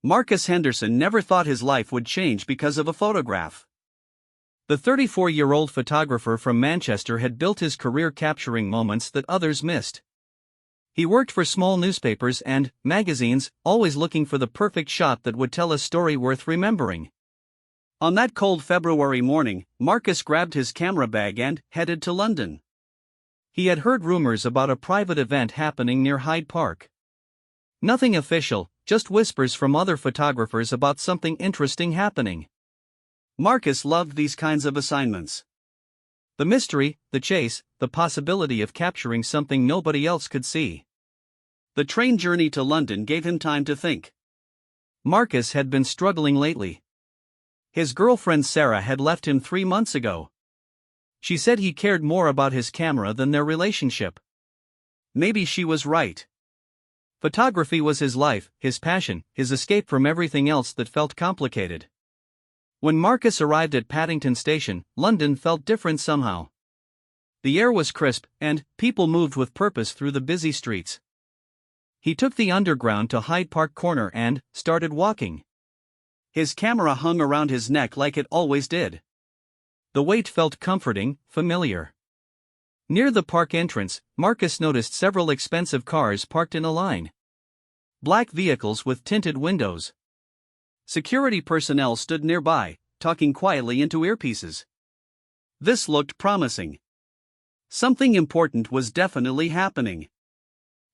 Marcus Henderson never thought his life would change because of a photograph. The 34-year-old photographer from Manchester had built his career capturing moments that others missed. He worked for small newspapers and magazines, always looking for the perfect shot that would tell a story worth remembering. On that cold February morning, Marcus grabbed his camera bag and headed to London. He had heard rumors about a private event happening near Hyde Park. Nothing official, just whispers from other photographers about something interesting happening. Marcus loved these kinds of assignments. The mystery, the chase, the possibility of capturing something nobody else could see. The train journey to London gave him time to think. Marcus had been struggling lately. His girlfriend Sarah had left him 3 months ago. She said he cared more about his camera than their relationship. Maybe she was right. Photography was his life, his passion, his escape from everything else that felt complicated. When Marcus arrived at Paddington Station, London felt different somehow. The air was crisp, and people moved with purpose through the busy streets. He took the Underground to Hyde Park Corner and started walking. His camera hung around his neck like it always did. The weight felt comforting, familiar. Near the park entrance, Marcus noticed several expensive cars parked in a line. Black vehicles with tinted windows. Security personnel stood nearby, talking quietly into earpieces. This looked promising. Something important was definitely happening.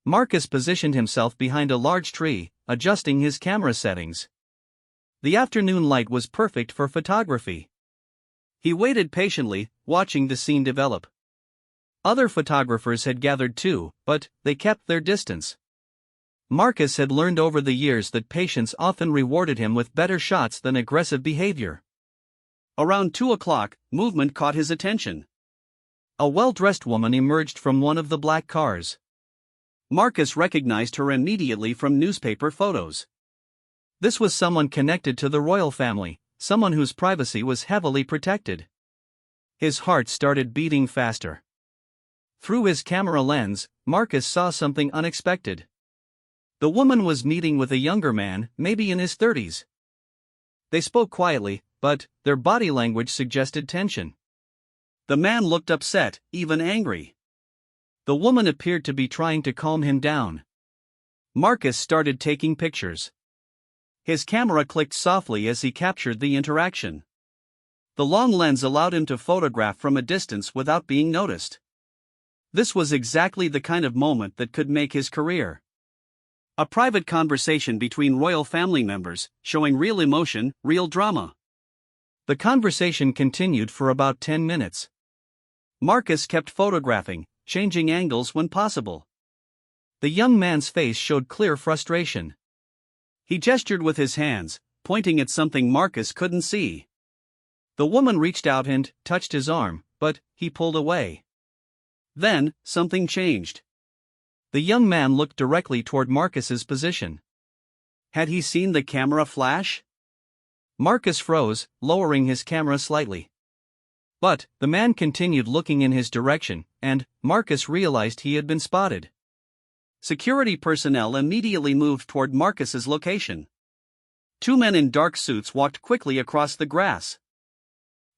Marcus positioned himself behind a large tree, adjusting his camera settings. The afternoon light was perfect for photography. He waited patiently, watching the scene develop. Other photographers had gathered too, but they kept their distance. Marcus had learned over the years that patience often rewarded him with better shots than aggressive behavior. Around 2 o'clock, movement caught his attention. A well-dressed woman emerged from one of the black cars. Marcus recognized her immediately from newspaper photos. This was someone connected to the royal family, someone whose privacy was heavily protected. His heart started beating faster. Through his camera lens, Marcus saw something unexpected. The woman was meeting with a younger man, maybe in his 30s. They spoke quietly, but their body language suggested tension. The man looked upset, even angry. The woman appeared to be trying to calm him down. Marcus started taking pictures. His camera clicked softly as he captured the interaction. The long lens allowed him to photograph from a distance without being noticed. This was exactly the kind of moment that could make his career. A private conversation between royal family members, showing real emotion, real drama. The conversation continued for about 10 minutes. Marcus kept photographing, changing angles when possible. The young man's face showed clear frustration. He gestured with his hands, pointing at something Marcus couldn't see. The woman reached out and touched his arm, but he pulled away. Then, something changed. The young man looked directly toward Marcus's position. Had he seen the camera flash? Marcus froze, lowering his camera slightly. But the man continued looking in his direction, and Marcus realized he had been spotted. Security personnel immediately moved toward Marcus's location. 2 men in dark suits walked quickly across the grass.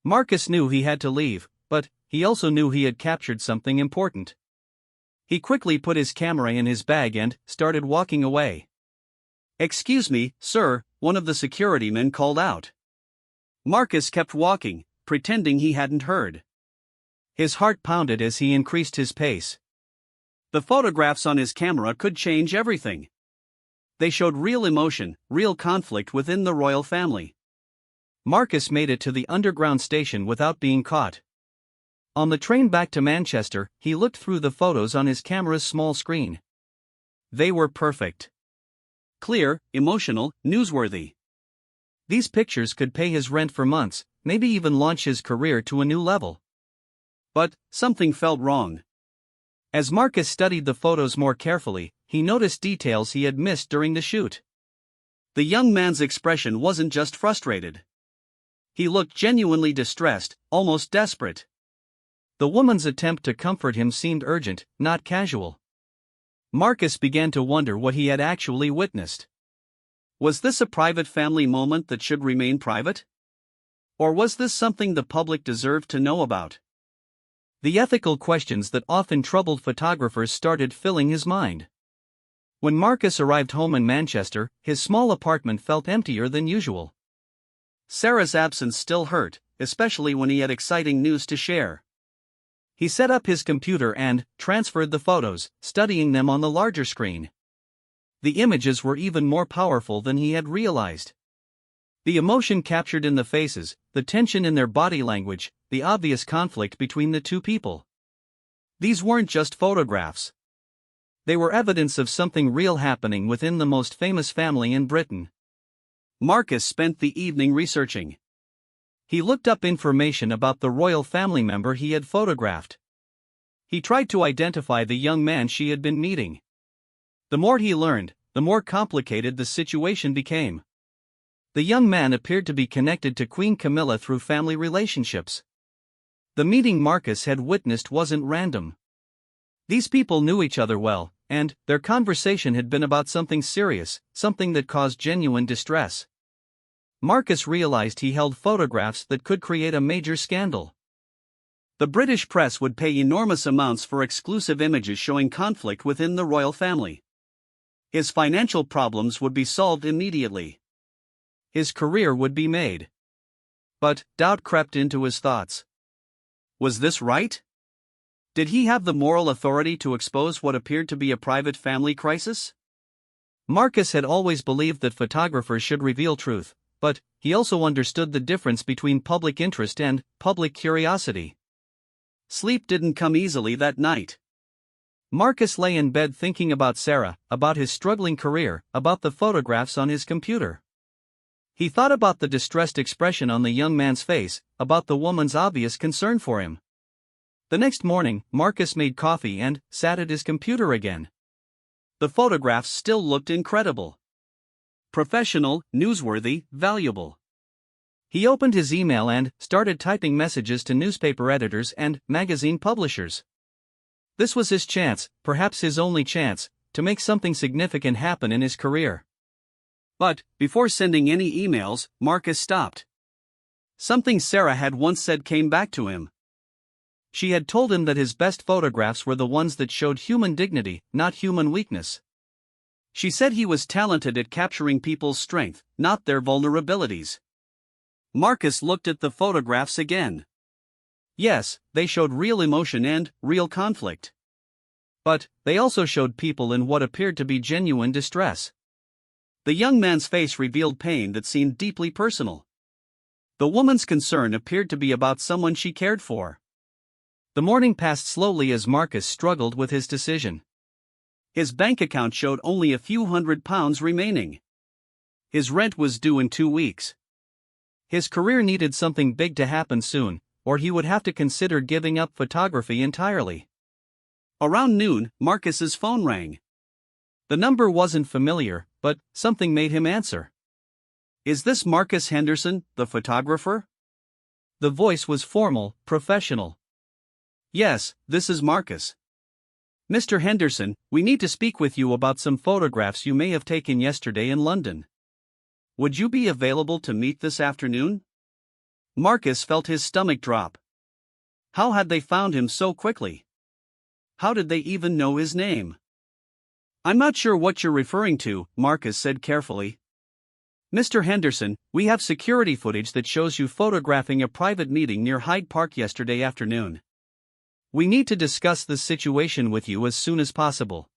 Marcus knew he had to leave, but he also knew he had captured something important. He quickly put his camera in his bag and started walking away. "Excuse me, sir," one of the security men called out. Marcus kept walking, pretending he hadn't heard. His heart pounded as he increased his pace. The photographs on his camera could change everything. They showed real emotion, real conflict within the royal family. Marcus made it to the Underground station without being caught. On the train back to Manchester, he looked through the photos on his camera's small screen. They were perfect. Clear, emotional, newsworthy. These pictures could pay his rent for months, maybe even launch his career to a new level. But something felt wrong. As Marcus studied the photos more carefully, he noticed details he had missed during the shoot. The young man's expression wasn't just frustrated. He looked genuinely distressed, almost desperate. The woman's attempt to comfort him seemed urgent, not casual. Marcus began to wonder what he had actually witnessed. Was this a private family moment that should remain private? Or was this something the public deserved to know about? The ethical questions that often troubled photographers started filling his mind. When Marcus arrived home in Manchester, his small apartment felt emptier than usual. Sarah's absence still hurt, especially when he had exciting news to share. He set up his computer and transferred the photos, studying them on the larger screen. The images were even more powerful than he had realized. The emotion captured in the faces, the tension in their body language, the obvious conflict between the two people. These weren't just photographs. They were evidence of something real happening within the most famous family in Britain. Marcus spent the evening researching. He looked up information about the royal family member he had photographed. He tried to identify the young man she had been meeting. The more he learned, the more complicated the situation became. The young man appeared to be connected to Queen Camilla through family relationships. The meeting Marcus had witnessed wasn't random. These people knew each other well, and their conversation had been about something serious, something that caused genuine distress. Marcus realized he held photographs that could create a major scandal. The British press would pay enormous amounts for exclusive images showing conflict within the royal family. His financial problems would be solved immediately. His career would be made. But doubt crept into his thoughts. Was this right? Did he have the moral authority to expose what appeared to be a private family crisis? Marcus had always believed that photographers should reveal truth, but he also understood the difference between public interest and public curiosity. Sleep didn't come easily that night. Marcus lay in bed thinking about Sarah, about his struggling career, about the photographs on his computer. He thought about the distressed expression on the young man's face, about the woman's obvious concern for him. The next morning, Marcus made coffee and sat at his computer again. The photographs still looked incredible. Professional, newsworthy, valuable. He opened his email and started typing messages to newspaper editors and magazine publishers. This was his chance, perhaps his only chance, to make something significant happen in his career. But, before sending any emails, Marcus stopped. Something Sarah had once said came back to him. She had told him that his best photographs were the ones that showed human dignity, not human weakness. She said he was talented at capturing people's strength, not their vulnerabilities. Marcus looked at the photographs again. Yes, they showed real emotion and real conflict. But they also showed people in what appeared to be genuine distress. The young man's face revealed pain that seemed deeply personal. The woman's concern appeared to be about someone she cared for. The morning passed slowly as Marcus struggled with his decision. His bank account showed only a few £100 remaining. His rent was due in 2 weeks. His career needed something big to happen soon, or he would have to consider giving up photography entirely. Around noon, Marcus's phone rang. The number wasn't familiar, but something made him answer. "Is this Marcus Henderson, the photographer?" The voice was formal, professional. "Yes, this is Marcus. Mr. Henderson, we need to speak with you about some photographs you may have taken yesterday in London. Would you be available to meet this afternoon?" Marcus felt his stomach drop. How had they found him so quickly? How did they even know his name? "I'm not sure what you're referring to," Marcus said carefully. "Mr. Henderson, we have security footage that shows you photographing a private meeting near Hyde Park yesterday afternoon. We need to discuss this situation with you as soon as possible."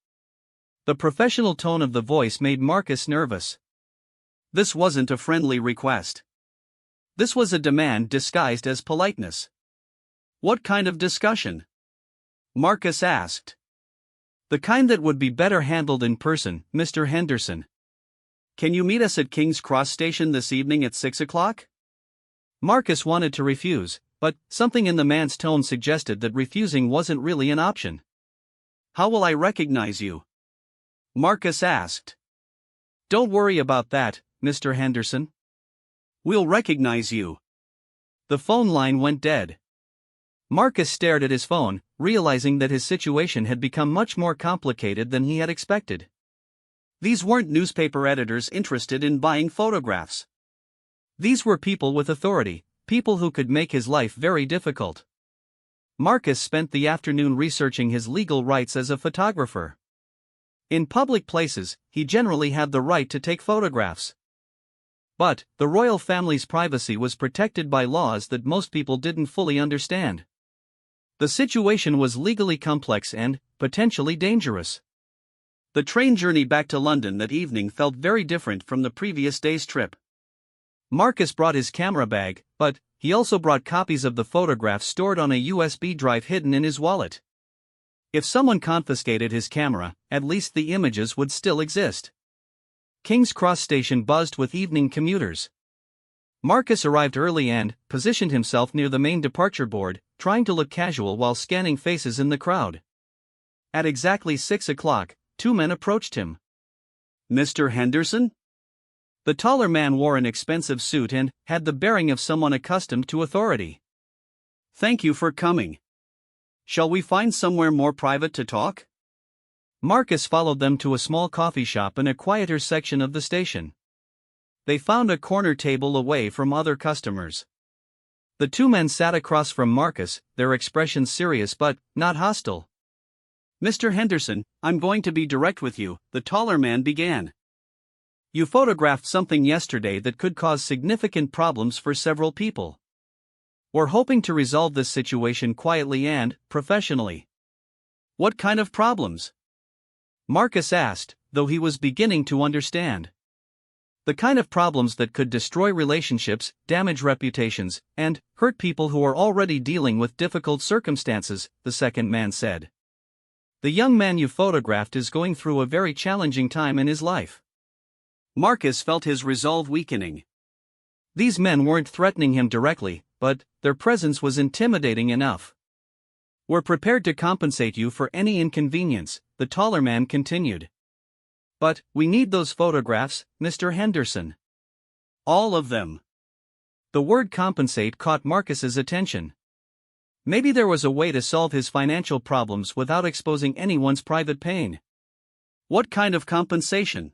The professional tone of the voice made Marcus nervous. This wasn't a friendly request. This was a demand disguised as politeness. "What kind of discussion?" Marcus asked. "The kind that would be better handled in person, Mr. Henderson. Can you meet us at King's Cross Station this evening at 6 o'clock? Marcus wanted to refuse, but something in the man's tone suggested that refusing wasn't really an option. "How will I recognize you?" Marcus asked. "Don't worry about that, Mr. Henderson. We'll recognize you." The phone line went dead. Marcus stared at his phone, realizing that his situation had become much more complicated than he had expected. These weren't newspaper editors interested in buying photographs. These were people with authority, people who could make his life very difficult. Marcus spent the afternoon researching his legal rights as a photographer. In public places, he generally had the right to take photographs. But the royal family's privacy was protected by laws that most people didn't fully understand. The situation was legally complex and potentially dangerous. The train journey back to London that evening felt very different from the previous day's trip. Marcus brought his camera bag, but he also brought copies of the photographs stored on a USB drive hidden in his wallet. If someone confiscated his camera, at least the images would still exist. King's Cross Station buzzed with evening commuters. Marcus arrived early and positioned himself near the main departure board, trying to look casual while scanning faces in the crowd. At exactly 6 o'clock, two men approached him. "Mr. Henderson?" The taller man wore an expensive suit and had the bearing of someone accustomed to authority. "Thank you for coming. Shall we find somewhere more private to talk?" Marcus followed them to a small coffee shop in a quieter section of the station. They found a corner table away from other customers. The two men sat across from Marcus, their expressions serious but not hostile. "Mr. Henderson, I'm going to be direct with you," the taller man began. "You photographed something yesterday that could cause significant problems for several people. We're hoping to resolve this situation quietly and professionally." "What kind of problems?" Marcus asked, though he was beginning to understand. "The kind of problems that could destroy relationships, damage reputations, and hurt people who are already dealing with difficult circumstances," the second man said. "The young man you photographed is going through a very challenging time in his life." Marcus felt his resolve weakening. These men weren't threatening him directly, but their presence was intimidating enough. "We're prepared to compensate you for any inconvenience," the taller man continued. "But we need those photographs, Mr. Henderson. All of them." The word compensate caught Marcus's attention. Maybe there was a way to solve his financial problems without exposing anyone's private pain. "What kind of compensation?"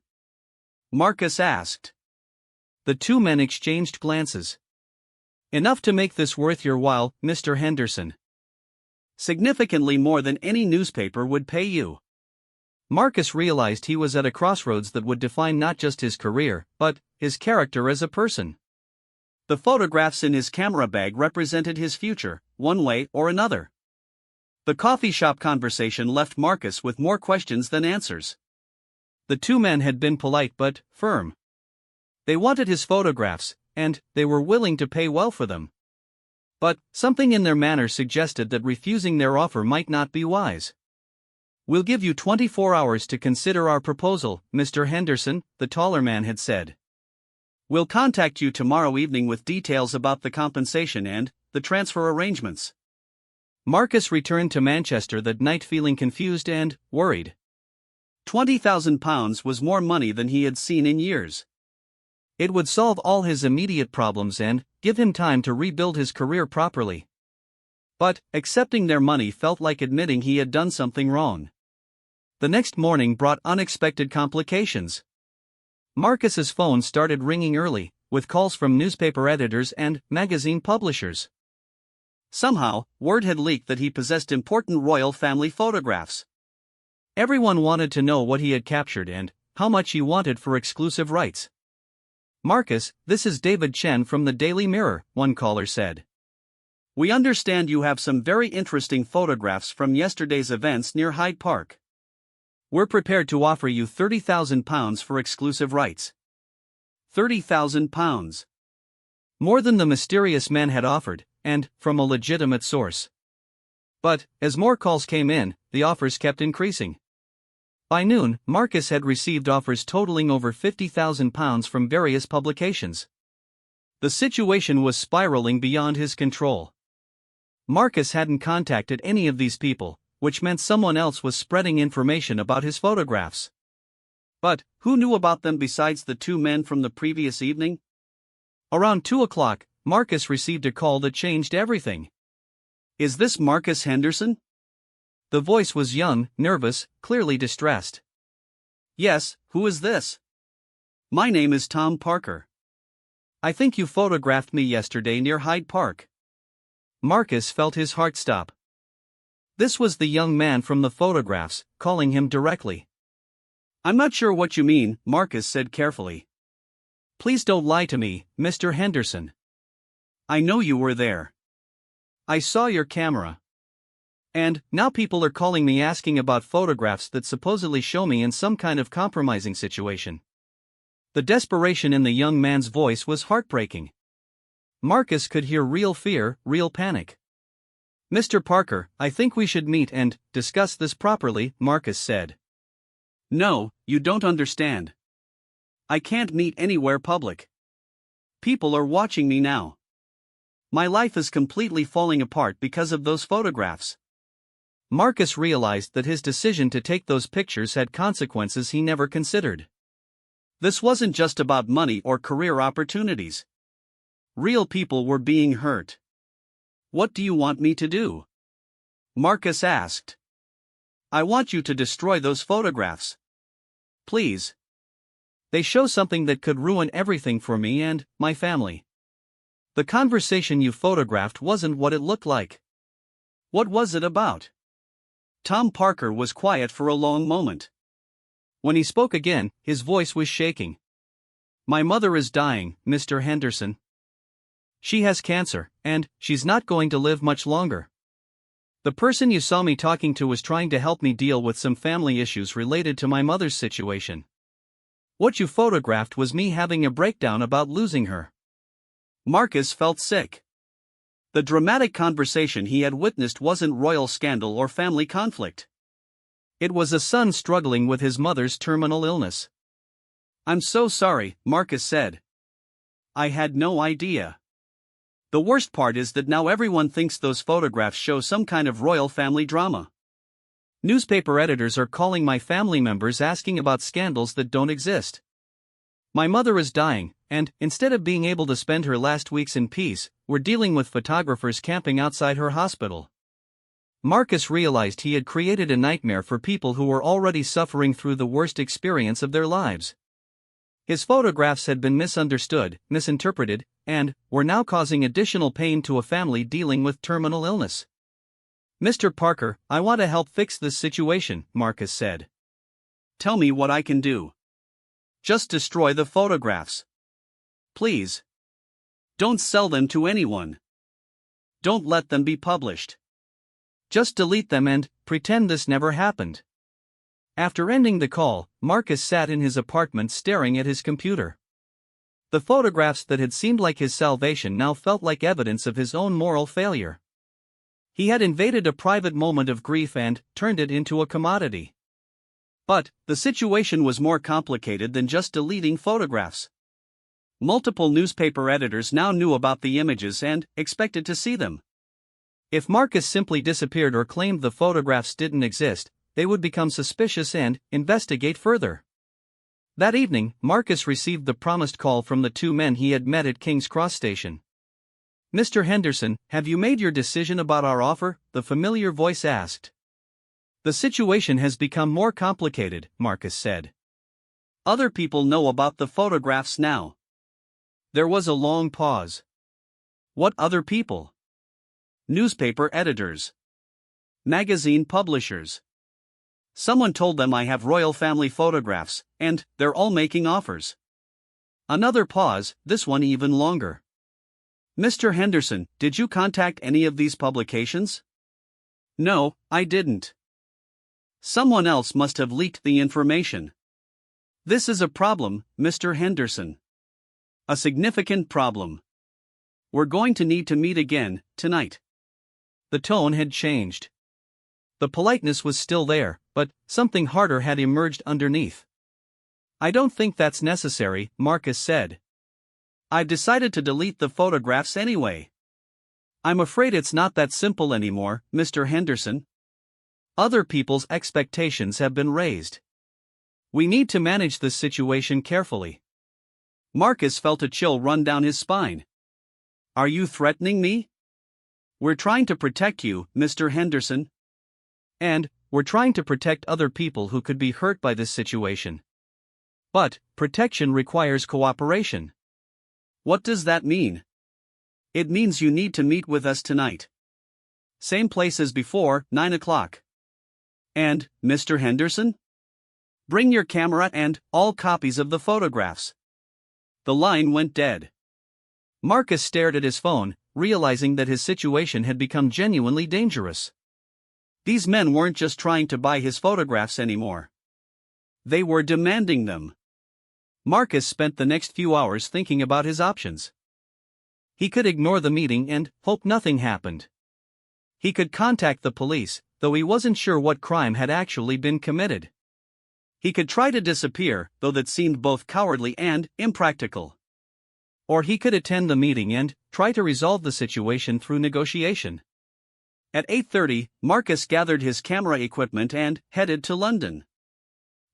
Marcus asked. The two men exchanged glances. "Enough to make this worth your while, Mr. Henderson. Significantly more than any newspaper would pay you." Marcus realized he was at a crossroads that would define not just his career, but his character as a person. The photographs in his camera bag represented his future, one way or another. The coffee shop conversation left Marcus with more questions than answers. The two men had been polite but firm. They wanted his photographs, and they were willing to pay well for them. But something in their manner suggested that refusing their offer might not be wise. "We'll give you 24 hours to consider our proposal, Mr. Henderson," the taller man had said. "We'll contact you tomorrow evening with details about the compensation and the transfer arrangements." Marcus returned to Manchester that night feeling confused and worried. £20,000 was more money than he had seen in years. It would solve all his immediate problems and give him time to rebuild his career properly. But accepting their money felt like admitting he had done something wrong. The next morning brought unexpected complications. Marcus's phone started ringing early, with calls from newspaper editors and magazine publishers. Somehow, word had leaked that he possessed important royal family photographs. Everyone wanted to know what he had captured and how much he wanted for exclusive rights. "Marcus, this is David Chen from the Daily Mirror," one caller said. "We understand you have some very interesting photographs from yesterday's events near Hyde Park. We're prepared to offer you £30,000 for exclusive rights." £30,000. More than the mysterious man had offered, and from a legitimate source. But as more calls came in, the offers kept increasing. By noon, Marcus had received offers totaling over £50,000 from various publications. The situation was spiraling beyond his control. Marcus hadn't contacted any of these people, which meant someone else was spreading information about his photographs. But who knew about them besides the two men from the previous evening? Around 2 o'clock, Marcus received a call that changed everything. "Is this Marcus Henderson?" The voice was young, nervous, clearly distressed. Yes, who is this? My name is Tom Parker. I think you photographed me yesterday near Hyde Park. Marcus felt his heart stop. This was the young man from the photographs, calling him directly. I'm not sure what you mean, Marcus said carefully. Please don't lie to me, Mr. Henderson. I know you were there. I saw your camera. And now people are calling me asking about photographs that supposedly show me in some kind of compromising situation. The desperation in the young man's voice was heartbreaking. Marcus could hear real fear, real panic. Mr. Parker, I think we should meet and discuss this properly, Marcus said. No, you don't understand. I can't meet anywhere public. People are watching me now. My life is completely falling apart because of those photographs. Marcus realized that his decision to take those pictures had consequences he never considered. This wasn't just about money or career opportunities. Real people were being hurt. What do you want me to do? Marcus asked. I want you to destroy those photographs. Please. They show something that could ruin everything for me and my family. The conversation you photographed wasn't what it looked like. What was it about? Tom Parker was quiet for a long moment. When he spoke again, his voice was shaking. My mother is dying, Mr. Henderson. She has cancer, and she's not going to live much longer. The person you saw me talking to was trying to help me deal with some family issues related to my mother's situation. What you photographed was me having a breakdown about losing her. Marcus felt sick. The dramatic conversation he had witnessed wasn't royal scandal or family conflict. It was a son struggling with his mother's terminal illness. I'm so sorry, Marcus said. I had no idea. The worst part is that now everyone thinks those photographs show some kind of royal family drama. Newspaper editors are calling my family members asking about scandals that don't exist. My mother is dying, and instead of being able to spend her last weeks in peace, we're dealing with photographers camping outside her hospital. Marcus realized he had created a nightmare for people who were already suffering through the worst experience of their lives. His photographs had been misunderstood, misinterpreted, and were now causing additional pain to a family dealing with terminal illness. Mr. Parker, I want to help fix this situation, Marcus said. Tell me what I can do. Just destroy the photographs. Please. Don't sell them to anyone. Don't let them be published. Just delete them and pretend this never happened. After ending the call, Marcus sat in his apartment staring at his computer. The photographs that had seemed like his salvation now felt like evidence of his own moral failure. He had invaded a private moment of grief and turned it into a commodity. But the situation was more complicated than just deleting photographs. Multiple newspaper editors now knew about the images and expected to see them. If Marcus simply disappeared or claimed the photographs didn't exist, they would become suspicious and investigate further. That evening, Marcus received the promised call from the two men he had met at King's Cross Station. Mr. Henderson, have you made your decision about our offer? The familiar voice asked. The situation has become more complicated, Marcus said. Other people know about the photographs now. There was a long pause. What other people? Newspaper editors. Magazine publishers. Someone told them I have royal family photographs, and they're all making offers. Another pause, this one even longer. Mr. Henderson, did you contact any of these publications? No, I didn't. Someone else must have leaked the information. This is a problem, Mr. Henderson. A significant problem. We're going to need to meet again, tonight. The tone had changed. The politeness was still there, but something harder had emerged underneath. I don't think that's necessary, Marcus said. I've decided to delete the photographs anyway. I'm afraid it's not that simple anymore, Mr. Henderson. Other people's expectations have been raised. We need to manage this situation carefully. Marcus felt a chill run down his spine. Are you threatening me? We're trying to protect you, Mr. Henderson. And we're trying to protect other people who could be hurt by this situation. But protection requires cooperation. What does that mean? It means you need to meet with us tonight. Same place as before, 9 o'clock. And, Mr. Henderson? Bring your camera and all copies of the photographs. The line went dead. Marcus stared at his phone, realizing that his situation had become genuinely dangerous. These men weren't just trying to buy his photographs anymore. They were demanding them. Marcus spent the next few hours thinking about his options. He could ignore the meeting and hope nothing happened. He could contact the police, though he wasn't sure what crime had actually been committed. He could try to disappear, though that seemed both cowardly and impractical. Or he could attend the meeting and try to resolve the situation through negotiation. At 8:30, Marcus gathered his camera equipment and headed to London.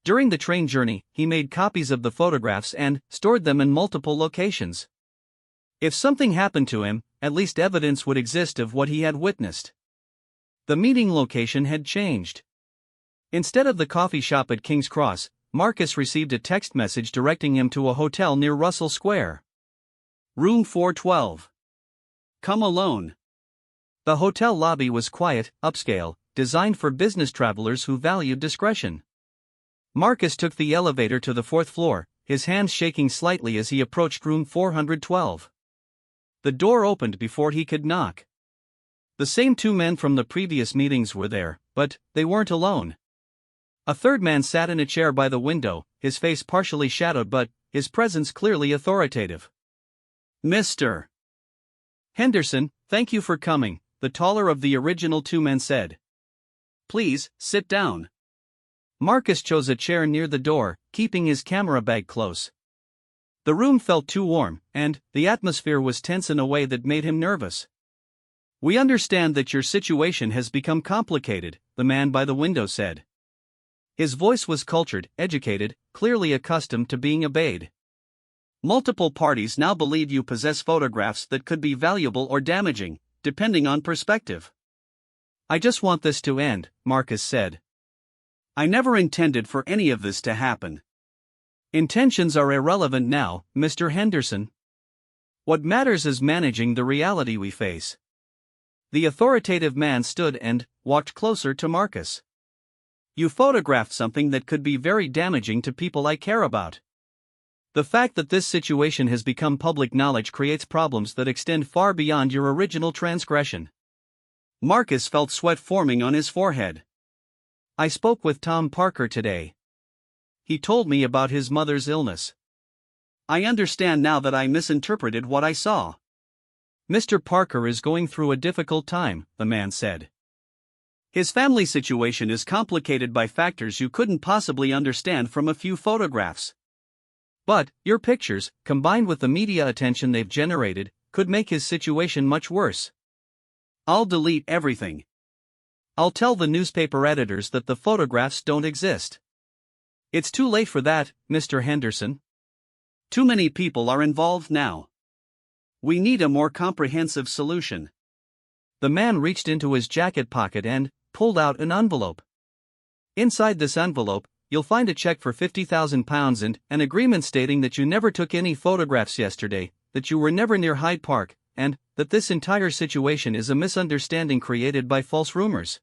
During the train journey, he made copies of the photographs and stored them in multiple locations. If something happened to him, at least evidence would exist of what he had witnessed. The meeting location had changed. Instead of the coffee shop at King's Cross, Marcus received a text message directing him to a hotel near Russell Square. Room 412. Come alone. The hotel lobby was quiet, upscale, designed for business travelers who valued discretion. Marcus took the elevator to the fourth floor, his hands shaking slightly as he approached room 412. The door opened before he could knock. The same two men from the previous meetings were there, but they weren't alone. A third man sat in a chair by the window, his face partially shadowed but his presence clearly authoritative. Mr. Henderson, thank you for coming, the taller of the original two men said. Please, sit down. Marcus chose a chair near the door, keeping his camera bag close. The room felt too warm, and the atmosphere was tense in a way that made him nervous. We understand that your situation has become complicated, the man by the window said. His voice was cultured, educated, clearly accustomed to being obeyed. Multiple parties now believe you possess photographs that could be valuable or damaging, depending on perspective. I just want this to end, Marcus said. I never intended for any of this to happen. Intentions are irrelevant now, Mr. Henderson. What matters is managing the reality we face. The authoritative man stood and walked closer to Marcus. You photographed something that could be very damaging to people I care about. The fact that this situation has become public knowledge creates problems that extend far beyond your original transgression. Marcus felt sweat forming on his forehead. I spoke with Tom Parker today. He told me about his mother's illness. I understand now that I misinterpreted what I saw. Mr. Parker is going through a difficult time, the man said. His family situation is complicated by factors you couldn't possibly understand from a few photographs. But your pictures, combined with the media attention they've generated, could make his situation much worse. I'll delete everything. I'll tell the newspaper editors that the photographs don't exist. It's too late for that, Mr. Henderson. Too many people are involved now. We need a more comprehensive solution. The man reached into his jacket pocket and pulled out an envelope. Inside this envelope, you'll find a check for £50,000 and an agreement stating that you never took any photographs yesterday, that you were never near Hyde Park, and that this entire situation is a misunderstanding created by false rumors.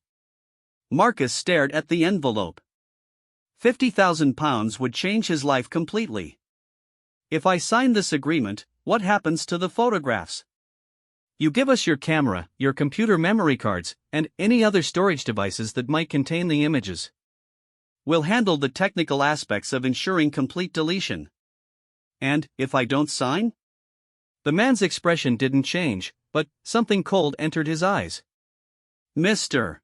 Marcus stared at the envelope. £50,000 would change his life completely. If I sign this agreement, what happens to the photographs? You give us your camera, your computer memory cards, and any other storage devices that might contain the images. We'll handle the technical aspects of ensuring complete deletion. And if I don't sign? The man's expression didn't change, but something cold entered his eyes. Mr.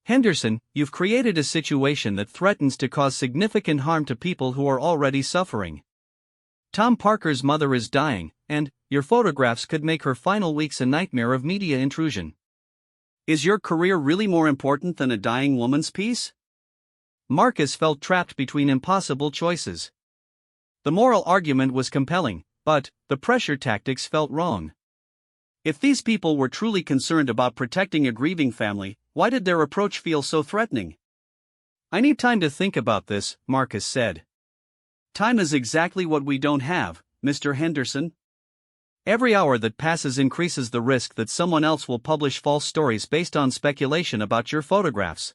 Henderson, you've created a situation that threatens to cause significant harm to people who are already suffering. Tom Parker's mother is dying, and your photographs could make her final weeks a nightmare of media intrusion. Is your career really more important than a dying woman's peace? Marcus felt trapped between impossible choices. The moral argument was compelling, but the pressure tactics felt wrong. If these people were truly concerned about protecting a grieving family, why did their approach feel so threatening? I need time to think about this, Marcus said. Time is exactly what we don't have, Mr. Henderson. Every hour that passes increases the risk that someone else will publish false stories based on speculation about your photographs.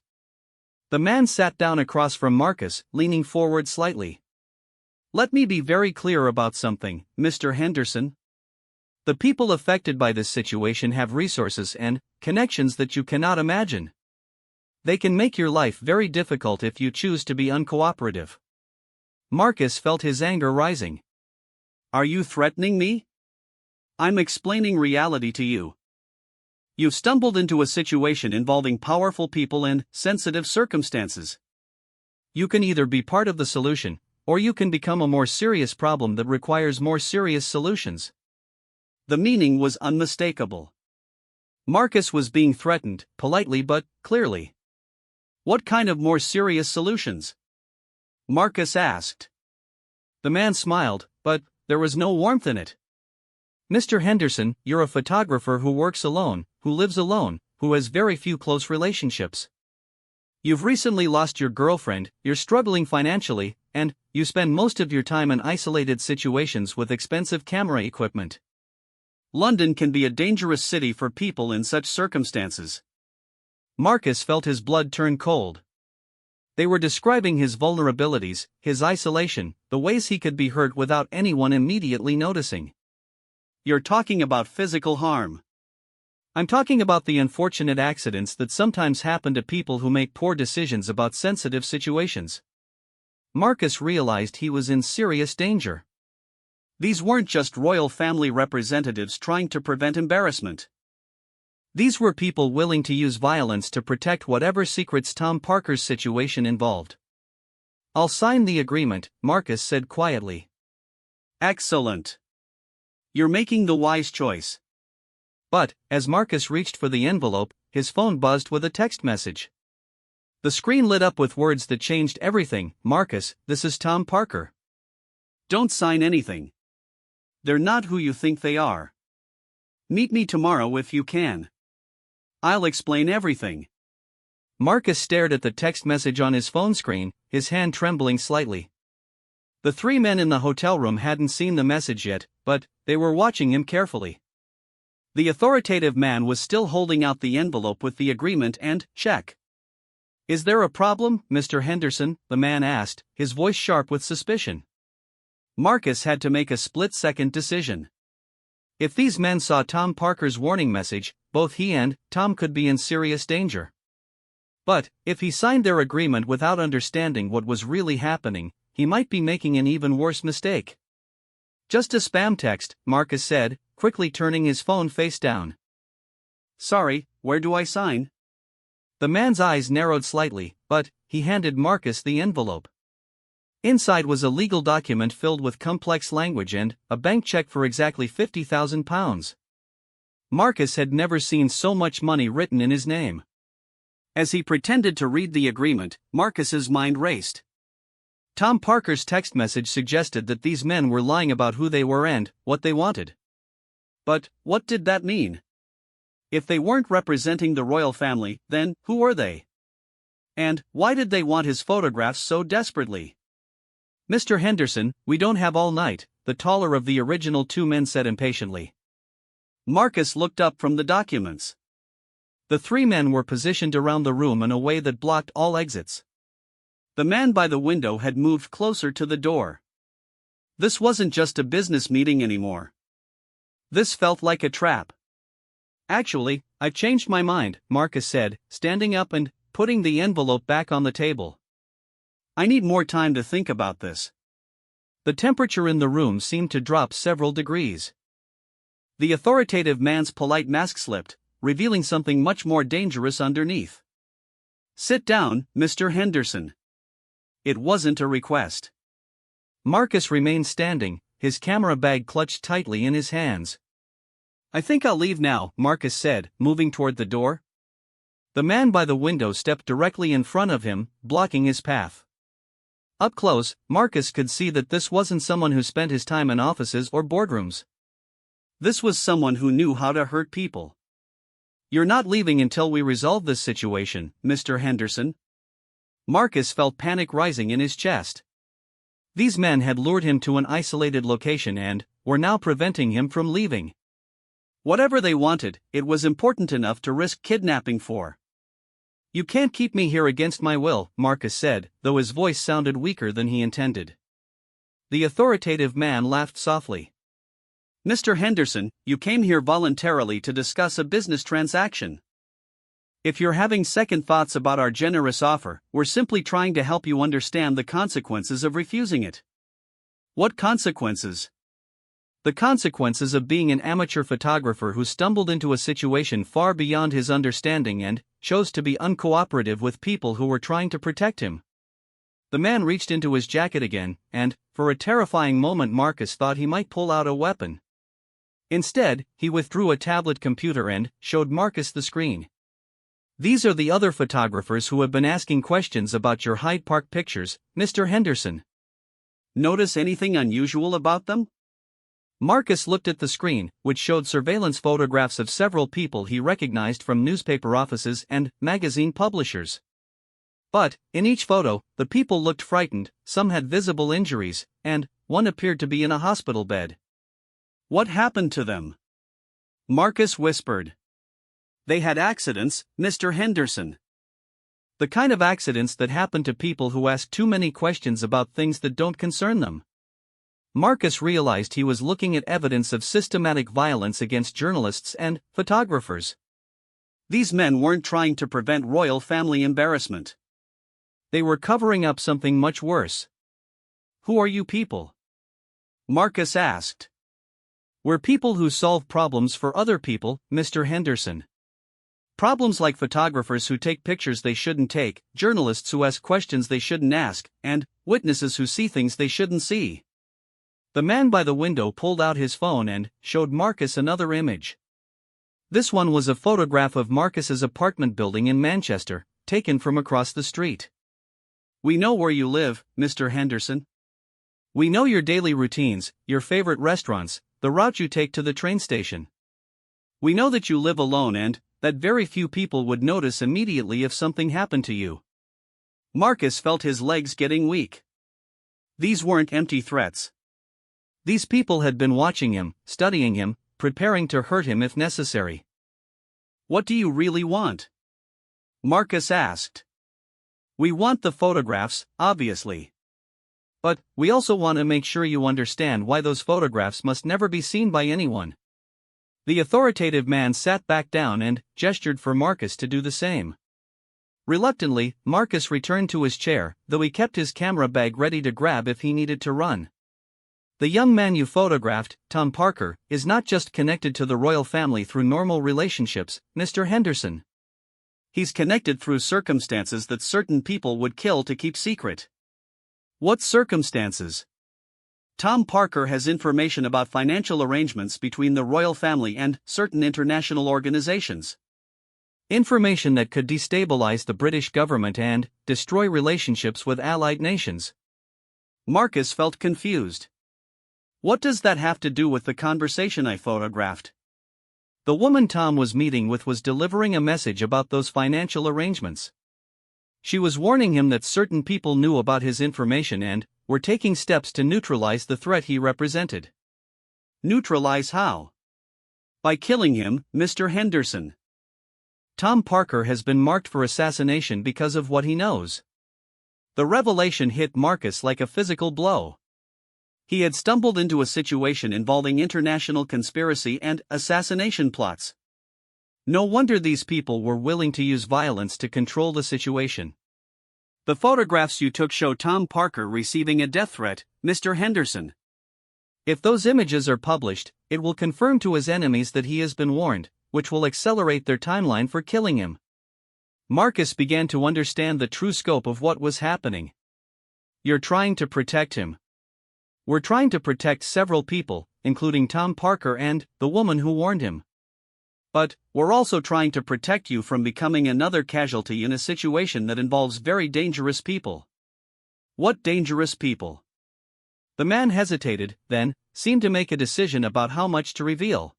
The man sat down across from Marcus, leaning forward slightly. Let me be very clear about something, Mr. Henderson. The people affected by this situation have resources and connections that you cannot imagine. They can make your life very difficult if you choose to be uncooperative. Marcus felt his anger rising. Are you threatening me? I'm explaining reality to you. You've stumbled into a situation involving powerful people and sensitive circumstances. You can either be part of the solution, or you can become a more serious problem that requires more serious solutions. The meaning was unmistakable. Marcus was being threatened, politely but clearly. What kind of more serious solutions? Marcus asked. The man smiled, but there was no warmth in it. Mr. Henderson, you're a photographer who works alone, who lives alone, who has very few close relationships. You've recently lost your girlfriend, you're struggling financially, and you spend most of your time in isolated situations with expensive camera equipment. London can be a dangerous city for people in such circumstances. Marcus felt his blood turn cold. They were describing his vulnerabilities, his isolation, the ways he could be hurt without anyone immediately noticing. You're talking about physical harm. I'm talking about the unfortunate accidents that sometimes happen to people who make poor decisions about sensitive situations. Marcus realized he was in serious danger. These weren't just royal family representatives trying to prevent embarrassment. These were people willing to use violence to protect whatever secrets Tom Parker's situation involved. I'll sign the agreement, Marcus said quietly. Excellent. You're making the wise choice. But, as Marcus reached for the envelope, his phone buzzed with a text message. The screen lit up with words that changed everything. Marcus, this is Tom Parker. Don't sign anything. They're not who you think they are. Meet me tomorrow if you can. I'll explain everything. Marcus stared at the text message on his phone screen, his hand trembling slightly. The three men in the hotel room hadn't seen the message yet, but they were watching him carefully. The authoritative man was still holding out the envelope with the agreement and check. Is there a problem, Mr. Henderson? The man asked, his voice sharp with suspicion. Marcus had to make a split-second decision. If these men saw Tom Parker's warning message, both he and Tom could be in serious danger. But, if he signed their agreement without understanding what was really happening, he might be making an even worse mistake. Just a spam text, Marcus said, quickly turning his phone face down. Sorry, where do I sign? The man's eyes narrowed slightly, but he handed Marcus the envelope. Inside was a legal document filled with complex language and a bank check for exactly £50,000. Marcus had never seen so much money written in his name. As he pretended to read the agreement, Marcus's mind raced. Tom Parker's text message suggested that these men were lying about who they were and what they wanted. But what did that mean? If they weren't representing the royal family, then who were they? And why did they want his photographs so desperately? Mr. Henderson, we don't have all night, the taller of the original two men said impatiently. Marcus looked up from the documents. The three men were positioned around the room in a way that blocked all exits. The man by the window had moved closer to the door. This wasn't just a business meeting anymore. This felt like a trap. Actually, I've changed my mind, Marcus said, standing up and putting the envelope back on the table. I need more time to think about this. The temperature in the room seemed to drop several degrees. The authoritative man's polite mask slipped, revealing something much more dangerous underneath. Sit down, Mr. Henderson. It wasn't a request. Marcus remained standing, his camera bag clutched tightly in his hands. I think I'll leave now, Marcus said, moving toward the door. The man by the window stepped directly in front of him, blocking his path. Up close, Marcus could see that this wasn't someone who spent his time in offices or boardrooms. This was someone who knew how to hurt people. You're not leaving until we resolve this situation, Mr. Henderson. Marcus felt panic rising in his chest. These men had lured him to an isolated location and were now preventing him from leaving. Whatever they wanted, it was important enough to risk kidnapping for. "You can't keep me here against my will," Marcus said, though his voice sounded weaker than he intended. The authoritative man laughed softly. "Mr. Henderson, you came here voluntarily to discuss a business transaction. If you're having second thoughts about our generous offer, we're simply trying to help you understand the consequences of refusing it." "What consequences?" "The consequences of being an amateur photographer who stumbled into a situation far beyond his understanding and chose to be uncooperative with people who were trying to protect him." The man reached into his jacket again, and, for a terrifying moment, Marcus thought he might pull out a weapon. Instead, he withdrew a tablet computer and showed Marcus the screen. "These are the other photographers who have been asking questions about your Hyde Park pictures, Mr. Henderson." "Notice anything unusual about them?" Marcus looked at the screen, which showed surveillance photographs of several people he recognized from newspaper offices and magazine publishers. But, in each photo, the people looked frightened, some had visible injuries, and one appeared to be in a hospital bed. "What happened to them?" Marcus whispered. "They had accidents, Mr. Henderson." "The kind of accidents that happen to people who ask too many questions about things that don't concern them." Marcus realized he was looking at evidence of systematic violence against journalists and photographers. These men weren't trying to prevent royal family embarrassment. They were covering up something much worse. "Who are you people?" Marcus asked. "We're people who solve problems for other people, Mr. Henderson. Problems like photographers who take pictures they shouldn't take, journalists who ask questions they shouldn't ask, and witnesses who see things they shouldn't see." The man by the window pulled out his phone and showed Marcus another image. This one was a photograph of Marcus's apartment building in Manchester, taken from across the street. "We know where you live, Mr. Henderson. We know your daily routines, your favorite restaurants, the route you take to the train station. We know that you live alone and that very few people would notice immediately if something happened to you." Marcus felt his legs getting weak. These weren't empty threats. These people had been watching him, studying him, preparing to hurt him if necessary. "What do you really want?" Marcus asked. "We want the photographs, obviously. But we also want to make sure you understand why those photographs must never be seen by anyone." The authoritative man sat back down and gestured for Marcus to do the same. Reluctantly, Marcus returned to his chair, though he kept his camera bag ready to grab if he needed to run. "The young man you photographed, Tom Parker, is not just connected to the royal family through normal relationships, Mr. Henderson. He's connected through circumstances that certain people would kill to keep secret." "What circumstances?" "Tom Parker has information about financial arrangements between the royal family and certain international organizations." "Information that could destabilize the British government and destroy relationships with allied nations." Marcus felt confused. "What does that have to do with the conversation I photographed?" "The woman Tom was meeting with was delivering a message about those financial arrangements. She was warning him that certain people knew about his information and were taking steps to neutralize the threat he represented." "Neutralize how?" "By killing him, Mr. Henderson." "Tom Parker has been marked for assassination because of what he knows." The revelation hit Marcus like a physical blow. He had stumbled into a situation involving international conspiracy and assassination plots. No wonder these people were willing to use violence to control the situation. "The photographs you took show Tom Parker receiving a death threat, Mr. Henderson." "If those images are published, it will confirm to his enemies that he has been warned, which will accelerate their timeline for killing him." Marcus began to understand the true scope of what was happening. "You're trying to protect him." "We're trying to protect several people, including Tom Parker and the woman who warned him." "But we're also trying to protect you from becoming another casualty in a situation that involves very dangerous people." "What dangerous people?" The man hesitated, then seemed to make a decision about how much to reveal.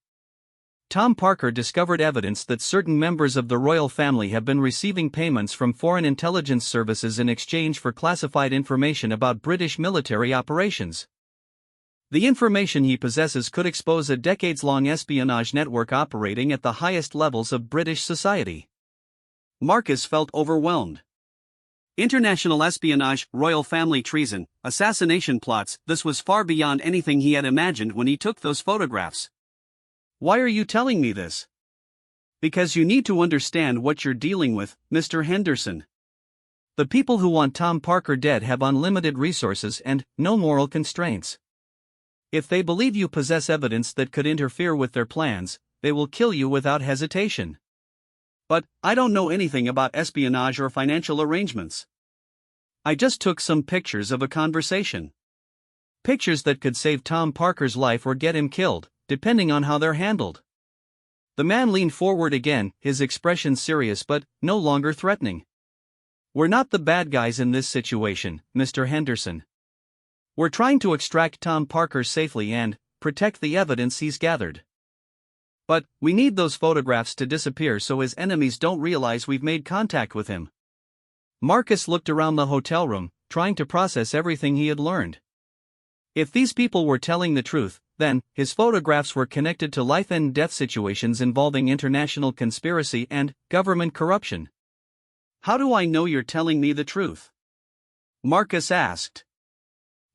Tom Parker discovered evidence that certain members of the royal family have been receiving payments from foreign intelligence services in exchange for classified information about British military operations. The information he possesses could expose a decades-long espionage network operating at the highest levels of British society. Marcus felt overwhelmed. International espionage, royal family treason, assassination plots, this was far beyond anything he had imagined when he took those photographs. Why are you telling me this? Because you need to understand what you're dealing with, Mr. Henderson. The people who want Tom Parker dead have unlimited resources and no moral constraints. If they believe you possess evidence that could interfere with their plans, they will kill you without hesitation. But I don't know anything about espionage or financial arrangements. I just took some pictures of a conversation. Pictures that could save Tom Parker's life or get him killed, depending on how they're handled. The man leaned forward again, his expression serious but no longer threatening. We're not the bad guys in this situation, Mr. Henderson. We're trying to extract Tom Parker safely and protect the evidence he's gathered. But we need those photographs to disappear so his enemies don't realize we've made contact with him. Marcus looked around the hotel room, trying to process everything he had learned. If these people were telling the truth, then his photographs were connected to life and death situations involving international conspiracy and government corruption. How do I know you're telling me the truth? Marcus asked.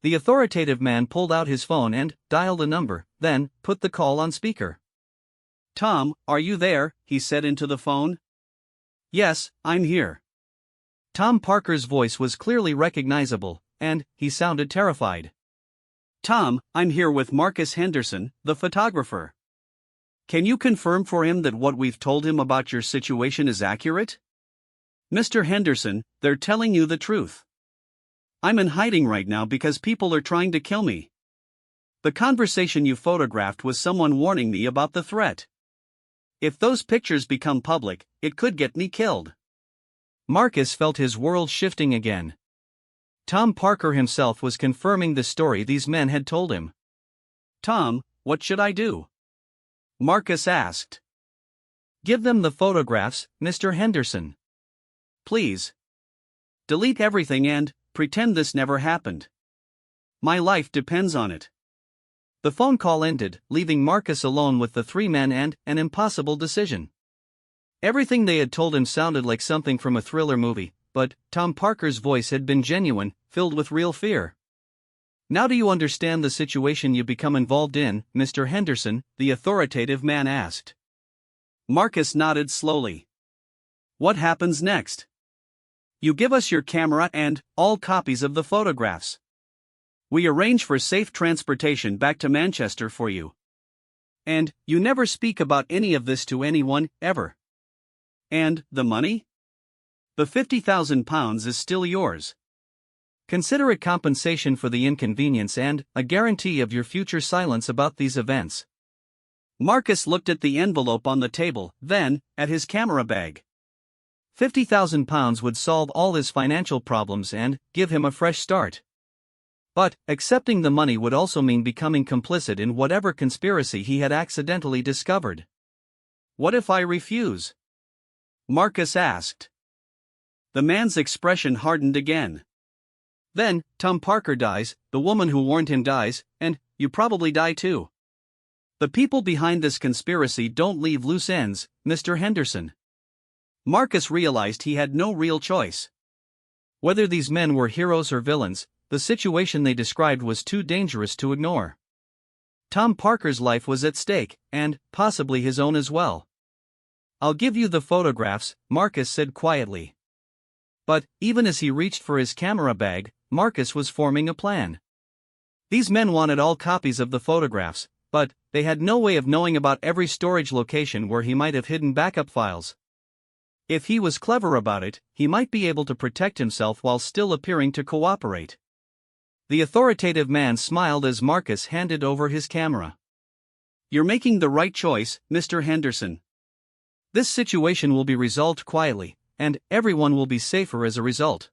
The authoritative man pulled out his phone and dialed a number, then put the call on speaker. Tom, are you there? He said into the phone. Yes, I'm here. Tom Parker's voice was clearly recognizable, and he sounded terrified. Tom, I'm here with Marcus Henderson, the photographer. Can you confirm for him that what we've told him about your situation is accurate? Mr. Henderson, they're telling you the truth. I'm in hiding right now because people are trying to kill me. The conversation you photographed was someone warning me about the threat. If those pictures become public, it could get me killed. Marcus felt his world shifting again. Tom Parker himself was confirming the story these men had told him. Tom, what should I do? Marcus asked. Give them the photographs, Mr. Henderson. Please. Delete everything and pretend this never happened. My life depends on it. The phone call ended, leaving Marcus alone with the three men and an impossible decision. Everything they had told him sounded like something from a thriller movie, but Tom Parker's voice had been genuine, filled with real fear. Now do you understand the situation you become involved in, Mr. Henderson? The authoritative man asked. Marcus nodded slowly. What happens next? You give us your camera and all copies of the photographs. We arrange for safe transportation back to Manchester for you. And you never speak about any of this to anyone, ever. And the money? The £50,000 is still yours. Consider it compensation for the inconvenience and a guarantee of your future silence about these events. Marcus looked at the envelope on the table, then at his camera bag. £50,000 would solve all his financial problems and give him a fresh start. But accepting the money would also mean becoming complicit in whatever conspiracy he had accidentally discovered. What if I refuse? Marcus asked. The man's expression hardened again. Then, Tom Parker dies, the woman who warned him dies, and you probably die too. The people behind this conspiracy don't leave loose ends, Mr. Henderson. Marcus realized he had no real choice. Whether these men were heroes or villains, the situation they described was too dangerous to ignore. Tom Parker's life was at stake, and possibly his own as well. I'll give you the photographs, Marcus said quietly. But, even as he reached for his camera bag, Marcus was forming a plan. These men wanted all copies of the photographs, but they had no way of knowing about every storage location where he might have hidden backup files. If he was clever about it, he might be able to protect himself while still appearing to cooperate. The authoritative man smiled as Marcus handed over his camera. You're making the right choice, Mr. Henderson. This situation will be resolved quietly, and everyone will be safer as a result.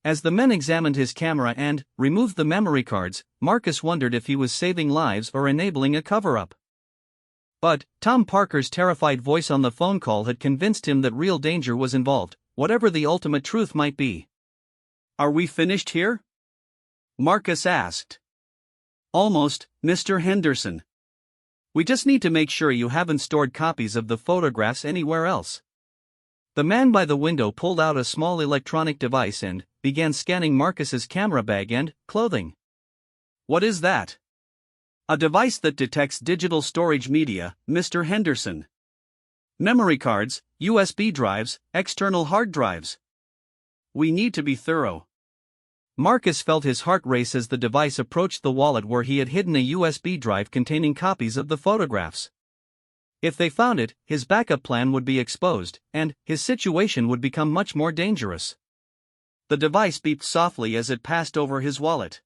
As the men examined his camera and removed the memory cards, Marcus wondered if he was saving lives or enabling a cover-up. But Tom Parker's terrified voice on the phone call had convinced him that real danger was involved, whatever the ultimate truth might be. Are we finished here? Marcus asked. Almost, Mr. Henderson. We just need to make sure you haven't stored copies of the photographs anywhere else. The man by the window pulled out a small electronic device and began scanning Marcus's camera bag and clothing. What is that? A device that detects digital storage media, Mr. Henderson. Memory cards, USB drives, external hard drives. We need to be thorough. Marcus felt his heart race as the device approached the wallet where he had hidden a USB drive containing copies of the photographs. If they found it, his backup plan would be exposed, and his situation would become much more dangerous. The device beeped softly as it passed over his wallet.